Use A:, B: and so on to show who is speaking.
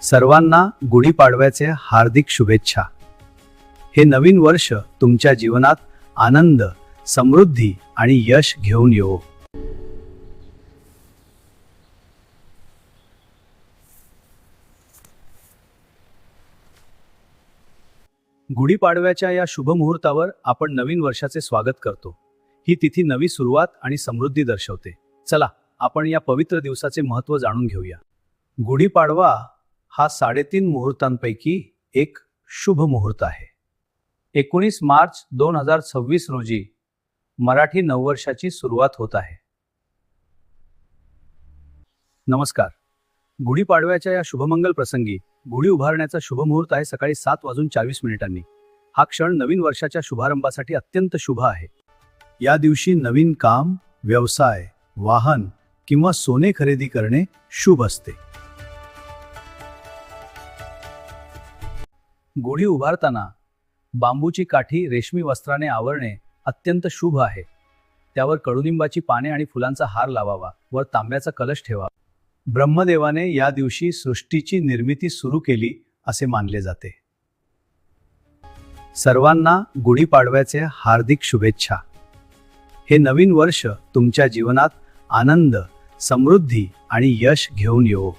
A: सर्वांना गुढीपाडव्याचे हार्दिक शुभेच्छा। हे नवीन वर्ष तुमच्या जीवनात आनंद, समृद्धी आणि यश घेऊन येवो। गुढीपाडव्याच्या या शुभ मुहूर्तावर आपण नवीन वर्षाचे स्वागत करतो। ही तिथी नवी सुरुवात आणि समृद्धी दर्शवते। चला आपण या पवित्र दिवसाचे महत्त्व जाणून घेऊया। गुढीपाडवा हा 3.5 मुहूर्तांपैकी एक शुभ मुहूर्त आहे। 19 मार्च 2026 रोजी मराठी नववर्षाची सुरुवात होत आहे। नमस्कार। गुढीपाडव्याच्या या शुभमंगल प्रसंगी गुढी उभारण्याचा शुभ मुहूर्त आहे सकाळी 7:24 हा क्षण नवीन वर्षाच्या शुभारंभासाठी अत्यंत शुभ आहे। या दिवशी नवीन काम, व्यवसाय, वाहन किंवा सोने खरेदी करणे शुभ असते। गुढी उभारताना बांबूची काठी रेशमी वस्त्राने आवरणे अत्यंत शुभ आहे। त्यावर कडुनिंबाची पाने आणि फुलांचा हार लावावा, वर तांब्याचा कलश ठेवावा। ब्रह्मदेवाने या दिवशी सृष्टीची निर्मिती सुरू केली असे मानले जाते। सर्वांना गुढीपाडव्याचे हार्दिक शुभेच्छा। हे नवीन वर्ष तुमच्या जीवनात आनंद, समृद्धी आणि यश घेऊन येवो।